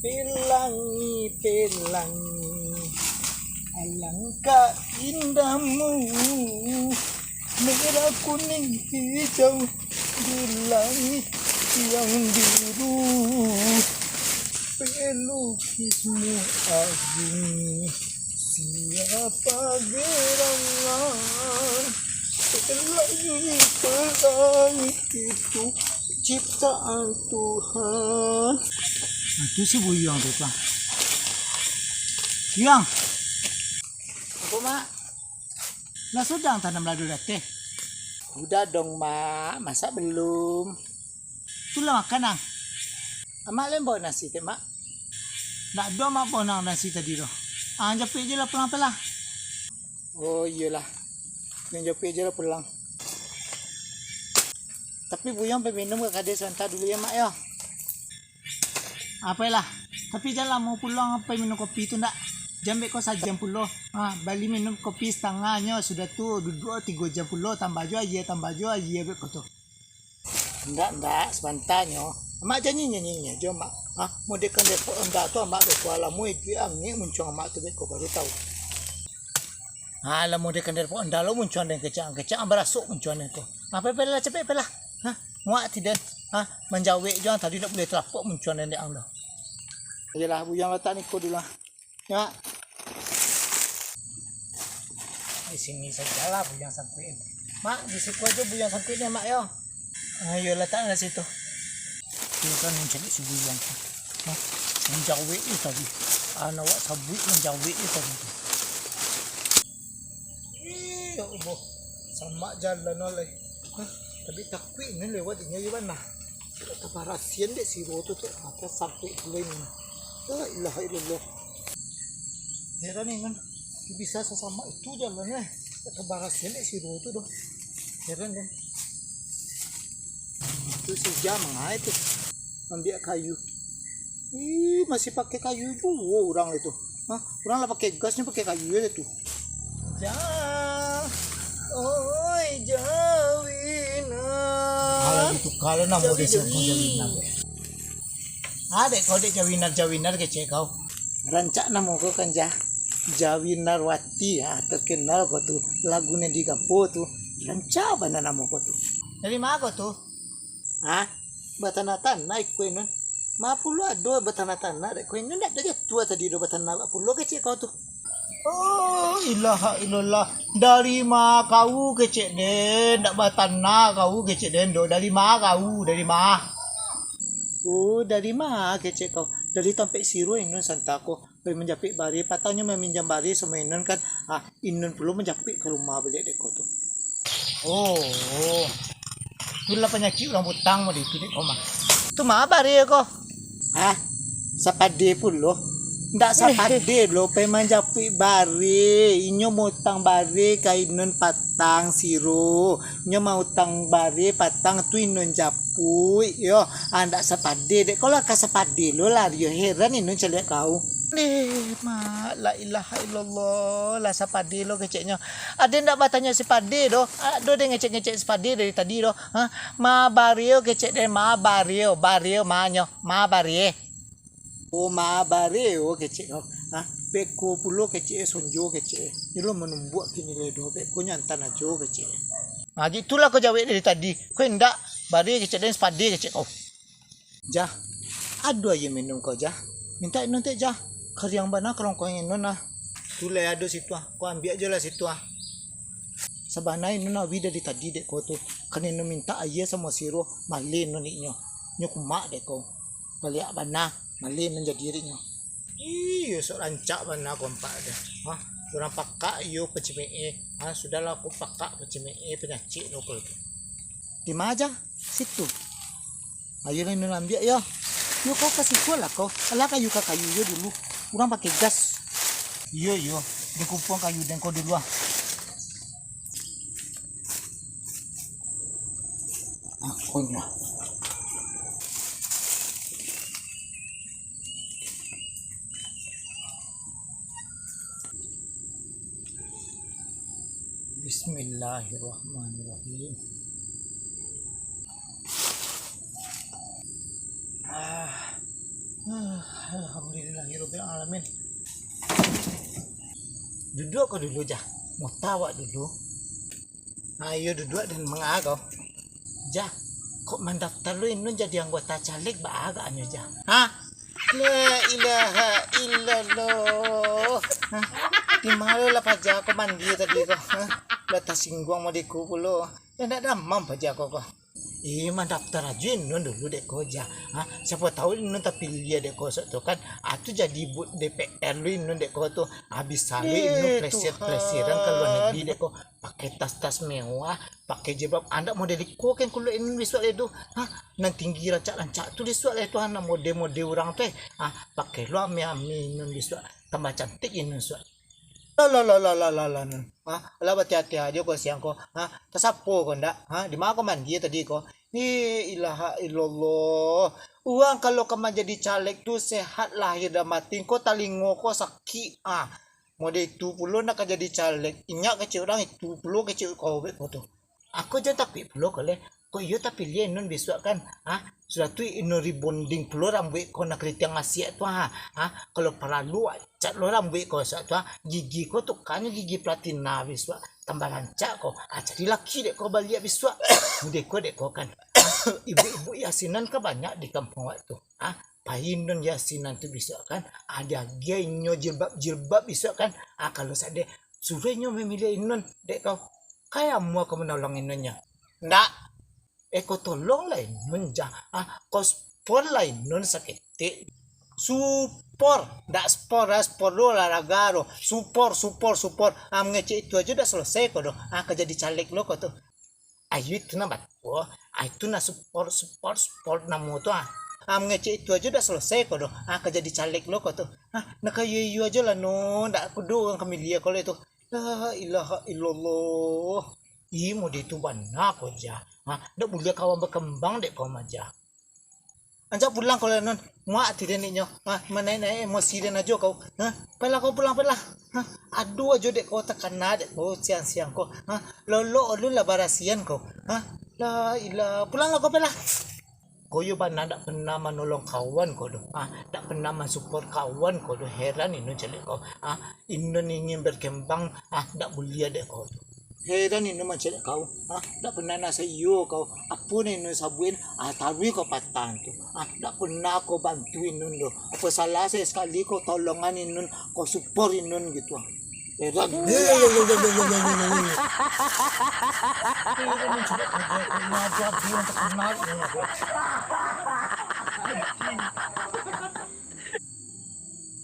Pelangi, pelangi, alangkah indahmu, merah kuning hijau di langit yang biru. Pelukismu agung, siapa gerangan? Pelangi, pelangi itu ciptaan Tuhan. Itu si Buyang tuh, Bang. Buyang. Apa, Mak? Nah, sedang tanam ladu teh. Udah dong, Mak. Masa belum? Itulah makan, Ang. Mak lembau nasi teh, Mak. Nak dua Mak ponang nasi tadi doh. Japit je lah pulang-pulang. Oh, iyalah. Yang japit je lah pulang. Tapi Buyang pengen minum ke kades sebentar dulu ya, Mak ya. Apalah. Tapi jangan mau pulang apa minum kopi itu ndak. Jambe kau sajam puluh. Bali minum kopi setengahnya sudah tuh 2-3 jam puluh tambah aja begitu tuh. Ndak sebentarnya. Mak janji jom Mak. Mau dekan depo ndak tu Mak ke kuala mu itu angin muncul Mak tu beko baru tahu. Lah mau dekan depo ndak lo muncul dan kecang berasuk muncul itu. Apa pelah cepet pelah. Muak tidak. Menjawab jangan tadi tak boleh terapuk muncul dan dia anglo. Yalah Buyang letak ni ko dulu. Ya. Di sini sajalah Buyang sangkuin. Mak, di situ aja Buyang sangkuinnya Mak ya. Ayo letak di situ. Itu kan mencari si Buyang. Menjawab itu tadi. Nawak sabui menjawab itu tadi. Ya Allah. Sama jalan oleh. Tapi takut ni lewat dia di mana? Kata barasian dek si roto tu apa sampai dulu ini. La ilaha illallah. Heran ni kan bisa sesama itu jalannya. Kata barasian dek si roto tu. Heran kan. Itu si jam itu ambil kayu. Masih pakai kayu juga orang itu. Orang lah pakai gasnya pakai kayu itu. Oi Jawina. Kalau gitu kalau nak mau disebut Jawina. Adek kau dek Jawinar kecil kau. Rancak nama kau kan Jawinarwati terkenal kau tu lagunya di Gapo tu. Rancak mana nama kau tu. Dari mana kau tu? Batanatan naik kau ini. Mapulo ada batanatan naik kau ini nak dah tua tadi do batan mapulo kecil kau tu. Oh ilaha illallah. Dari ma kau kecek den ndak batana kau kecek den do dari ma kau dari ma. Oh dari ma kecek kau dari tampek siru inun santako pergi menjapit bari patangnya meminjam bari sama inun kan inun perlu menjapit ke rumah balik dek kau tu. Oh itulah penyakit orang butang mau itu dek kau mah. Tu ma bari kau. Sapade puluh. Ndak sapade lo peman japi bare inyo mutang bare kainun patang siro inyo mau utang bare patang tu inun japui yo ndak sapade dek kalau ka sapade lo lari yo heran inun celiak kau ma la ilaha illallah la sapade lo keceknya ada ndak batanya sepade do ado de ngecek sepade dari tadi do ma bario kecek de ma bario manyo ma barie. Oh ma bareo kecil beko pulo kecil sonjo kecil itu menumbuk kini ledo beko nyantan aja kecil. Gitulah kau jawab dari tadi kau ndak bare kecil dan sepade kecil kau. Jah aduh aja minum kau jah minta inun teh jah kariang bana kerongkong inun tu le ado situ kau ambil aja lah situ sabana inun awi dari tadi dek kau tu kan inun minta aja sama siro malin inun nyo kumak dek kau balik bana malin menjadi dirinya. Iyo sok rancak mana kompak dah. Orang pakak iyo pecimee. Sudahlah aku pakak pecimee penyakit lo kau. Di mana aja situ. Ayo lah ambil ya. Yo kau kasih gua lah kau. Alah kayu yo dulu. Orang pakai gas. Iyo. Dia kumpul kayu dan kau dulu Konya. Bismillahirrahmanirrahim. Alhamdulillahirabbil alamin. Duduk kau dulu jah. Mau tawa dulu. Ayo duduk dan mengagau. Jah, kok mendaftar lu ini jadi anggota caleg baaganya jah? Hah? La ilaha illallah. Hah? Di mana lah paja aku mandi tadi kok? Hah? Lata singgung mau diku pulo. Ya ndak damam paja kok. Iman daftar aja nun dulu dek ko ja. Siapa tahu nun tapi dia dek ko tu kan. Atu jadi but DPR lu nun dek ko tu habis sali nun presiran ke luar negeri dek ko pakai tas-tas mewah, pakai jilbab. Anda model ko kan kulo ini visual itu. Nan tinggi rancak-rancak tu visual itu anak model-model orang teh. Pakai lu ami nun visual tambah cantik ini visual. Lah nun. Lah hati-hati aja kok siang kok. Tasapo kok ndak? Di mana kau mandi tadi kok? Ilaha illallah. Uang kalau kamu jadi caleg tuh sehat lahir dan batin. Kau talingo kau sakit. Mode itu puluh nak jadi caleg. Inyak kecil orang itu puluh kecil kau betul. Aku jangan tapi puluh kole. Kau iya tapi lihat nun besok kan. Sudah tu ino rebonding puluh rambut kau nak kereta ngasih tu kalau perlu cat lo rambut kau tu gigi kau tu kan gigi platina besok tambah rancak kau. Jadi laki dek kau balik besok. Dek kau kan. Ibu-ibu yasinan kan banyak di kampung waktu. Pahin non yasinan tu besok kan. Ada genyo jilbab besok kan. Kalau saya suruhnya memilih non dek kau. Kayak mau kau menolong inonnya. Ndak. Eko tolong lain menjah kospor lain non sakit support ndak spor lo olahraga lo support ngecek itu aja udah selesai kok dong kerja di caleg lo kok tuh ayo itu nambat itu na support namu tuh ngecek itu aja udah selesai kok dong kerja di caleg lo kok tuh nak kayu aja lah non ndak kudu kami lihat kalau itu la ilaha illallah mau di itu banyak kok ja. Ndak boleh kawan berkembang dek kau aja. Anjak pulang kalau non, muak tidak niknya. Mana emosi dan aja kau. Pala kau pulang. Aduh aja dek kau tekan dek kau siang kau. Lolo lah barasian kau. La ilah pulang lah kau pala. Kau yo bana ndak pernah menolong kawan kau doh. Ndak pernah mensupport kawan kau doh. Heran ini jelek kau. Ini ingin berkembang. Ndak boleh dek kau. Heran ini macam kau, tak pernah nasa iyo kau, apa ni sabuin, taruh kau patang tu, tak pernah kau bantuin nun do, apa salah saya sekali kau tolongan nun, kau support nun gitu. Heran.